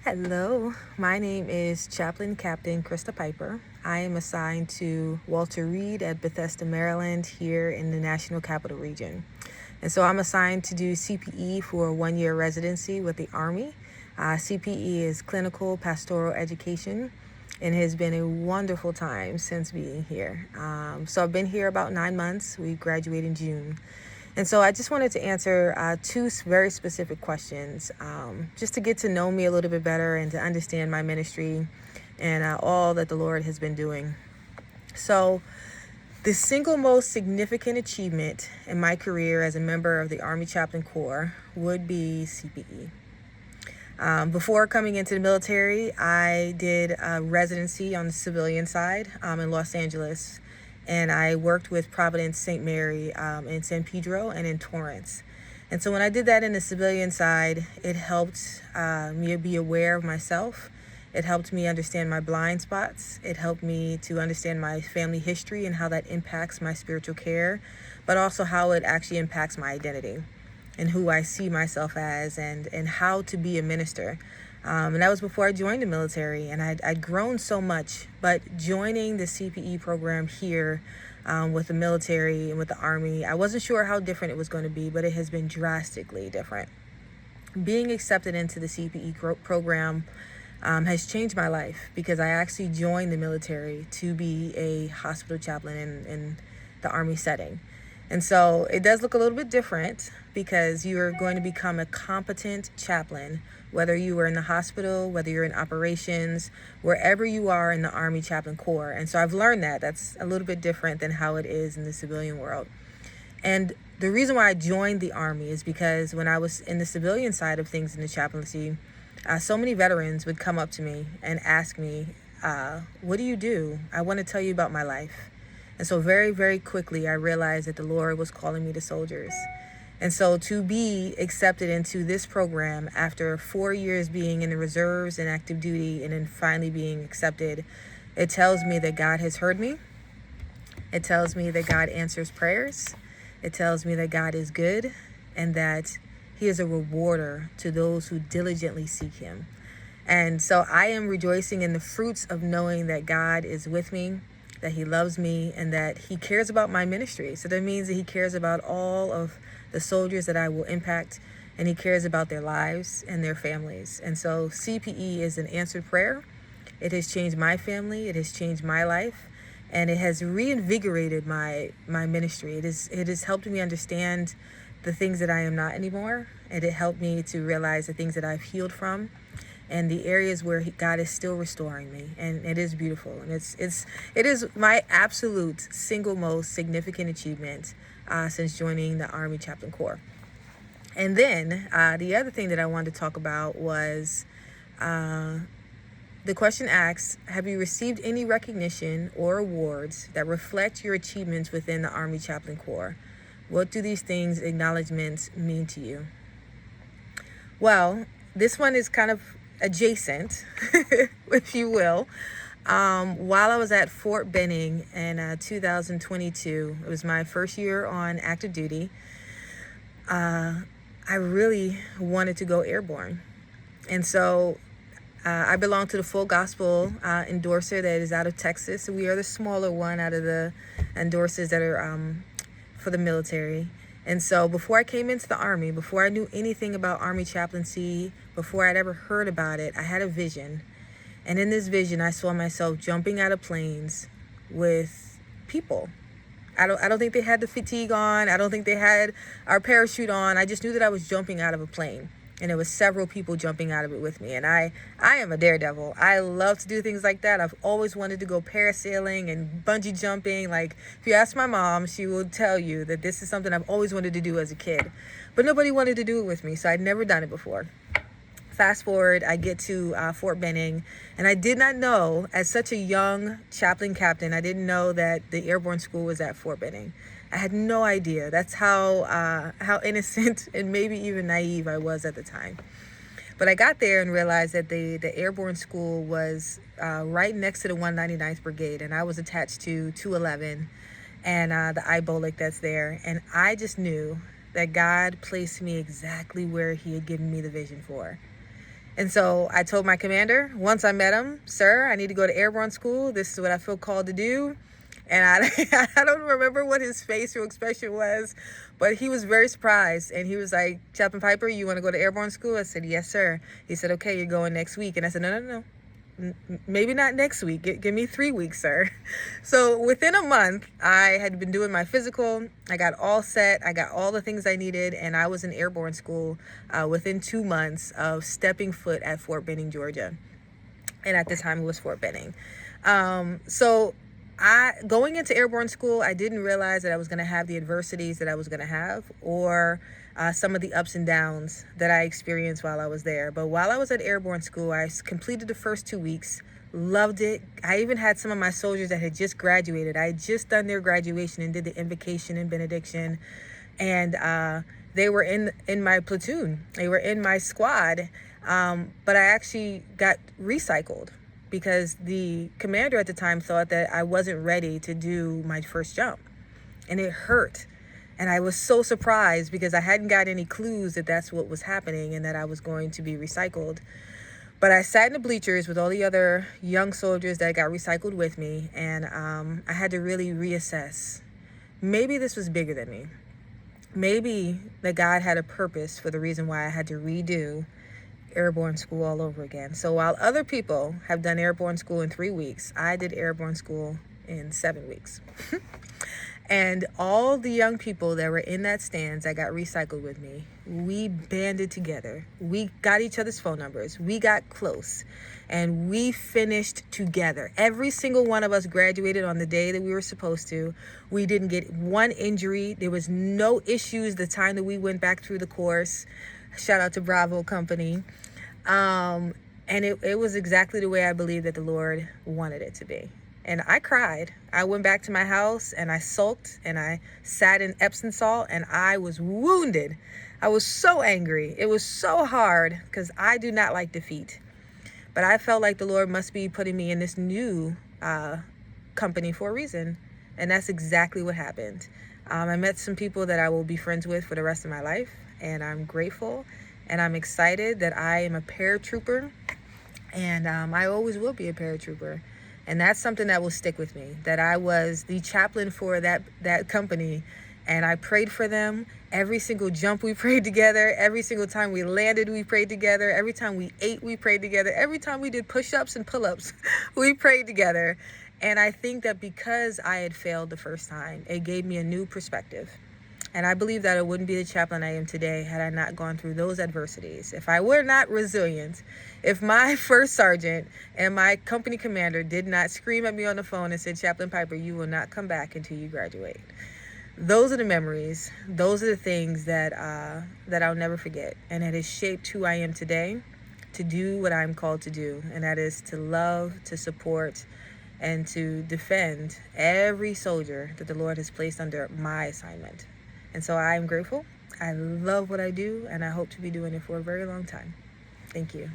Hello, my name is Chaplain Captain Krista Piper. I am assigned to Walter Reed at Bethesda, Maryland, here in the National Capital Region. And so I'm assigned to do CPE for a 1-year residency with the Army. CPE is Clinical Pastoral Education, and it has been a wonderful time since being here. So I've been here about 9 months. We graduate in June. And so I just wanted to answer two very specific questions, just to get to know me a little bit better and to understand my ministry and all that the Lord has been doing. So the single most significant achievement in my career as a member of the Army Chaplain Corps would be CPE. Before coming into the military, I did a residency on the civilian side in Los Angeles. And I worked with Providence St. Mary in San Pedro and in Torrance. And so when I did that in the civilian side, it helped me be aware of myself. It helped me understand my blind spots. It helped me to understand my family history and how that impacts my spiritual care, but also how it actually impacts my identity and who I see myself as and how to be a minister. And that was before I joined the military, and I'd grown so much. But joining the CPE program here with the military and with the Army, I wasn't sure how different it was going to be, but it has been drastically different. Being accepted into the CPE program has changed my life because I actually joined the military to be a hospital chaplain in the Army setting. And so it does look a little bit different because you're going to become a competent chaplain, whether you are in the hospital, whether you're in operations, wherever you are in the Army Chaplain Corps. And so I've learned that that's a little bit different than how it is in the civilian world. And the reason why I joined the Army is because when I was in the civilian side of things in the chaplaincy, so many veterans would come up to me and ask me, what do you do? I want to tell you about my life. And so very, very quickly, I realized that the Lord was calling me to soldiers. And so to be accepted into this program after 4 years being in the reserves and active duty and then finally being accepted, it tells me that God has heard me. It tells me that God answers prayers. It tells me that God is good and that He is a rewarder to those who diligently seek Him. And so I am rejoicing in the fruits of knowing that God is with me, that He loves me, and that He cares about my ministry. So that means that He cares about all of the soldiers that I will impact, and He cares about their lives and their families. And so CPE is an answered prayer. It has changed my family. It has changed my life, and it has reinvigorated my ministry. It has helped me understand the things that I am not anymore, and it helped me to realize the things that I've healed from and the areas where God is still restoring me. And it is beautiful. And it is my absolute single most significant achievement since joining the Army Chaplain Corps. And then the other thing that I wanted to talk about was the question asks, have you received any recognition or awards that reflect your achievements within the Army Chaplain Corps? What do these things, acknowledgments, mean to you? Well, this one is kind of adjacent, if you will. While I was at Fort Benning in 2022, it was my first year on active duty, I really wanted to go airborne. And so I belong to the Full Gospel endorser that is out of Texas. We are the smaller one out of the endorsers that are for the military. And so before I came into the Army, before I knew anything about Army chaplaincy, before I'd ever heard about it, I had a vision. And in this vision, I saw myself jumping out of planes with people. I don't think they had the fatigue on. I don't think they had our parachute on. I just knew that I was jumping out of a plane. And there was several people jumping out of it with me. And I am a daredevil. I love to do things like that. I've always wanted to go parasailing and bungee jumping. Like, if you ask my mom, she will tell you that this is something I've always wanted to do as a kid. But nobody wanted to do it with me, so I'd never done it before. Fast forward, I get to Fort Benning, and I did not know, as such a young chaplain captain, I didn't know that the airborne school was at Fort Benning. I had no idea. That's how innocent and maybe even naive I was at the time. But I got there and realized that the airborne school was right next to the 199th Brigade, and I was attached to 211 and the IBOLIC that's there. And I just knew that God placed me exactly where He had given me the vision for. And so I told my commander, once I met him, sir, I need to go to airborne school. This is what I feel called to do. And I don't remember what his facial expression was, but he was very surprised. And he was like, Chaplain Piper, you want to go to airborne school? I said, yes, sir. He said, okay, you're going next week. And I said, no. Maybe not next week. Give me 3 weeks, sir. So within a month, I had been doing my physical. I got all set. I got all the things I needed. And I was in airborne school within 2 months of stepping foot at Fort Benning, Georgia. And at the time, it was Fort Benning. So going into airborne school, I didn't realize that I was going to have the adversities that I was going to have, or some of the ups and downs that I experienced while I was there. But while I was at airborne school, I completed the first 2 weeks, loved it. I even had some of my soldiers that had just graduated. I had just done their graduation and did the invocation and benediction. And they were in my platoon. They were in my squad. But I actually got recycled, because the commander at the time thought that I wasn't ready to do my first jump. And it hurt. And I was so surprised, because I hadn't got any clues that that's what was happening and that I was going to be recycled. But I sat in the bleachers with all the other young soldiers that got recycled with me. And I had to really reassess. Maybe this was bigger than me. Maybe that God had a purpose for the reason why I had to redo airborne school all over again. So while other people have done airborne school in 3 weeks, I did airborne school in 7 weeks. And all the young people that were in that stands that got recycled with me, we banded together. We got each other's phone numbers. We got close. And we finished together. Every single one of us graduated on the day that we were supposed to. We didn't get one injury. There was no issues the time that we went back through the course. Shout out to Bravo Company. And it was exactly the way I believe that the Lord wanted it to be. And I cried. I went back to my house and I sulked and I sat in Epsom salt and I was wounded. I was so angry. It was so hard, because I do not like defeat. But I felt like the Lord must be putting me in this new company for a reason. And that's exactly what happened. I met some people that I will be friends with for the rest of my life. And I'm grateful. And I'm excited that I am a paratrooper. And I always will be a paratrooper. And that's something that will stick with me, that I was the chaplain for that company. And I prayed for them. Every single jump we prayed together. Every single time we landed, we prayed together. Every time we ate, we prayed together. Every time we did push-ups and pull-ups, we prayed together. And I think that because I had failed the first time, it gave me a new perspective. And I believe that I wouldn't be the chaplain I am today had I not gone through those adversities. If I were not resilient, if my first sergeant and my company commander did not scream at me on the phone and said, Chaplain Piper, you will not come back until you graduate. Those are the memories. Those are the things that I'll never forget. And it has shaped who I am today, to do what I'm called to do. And that is to love, to support, and to defend every soldier that the Lord has placed under my assignment. And so I am grateful. I love what I do, and I hope to be doing it for a very long time. Thank you.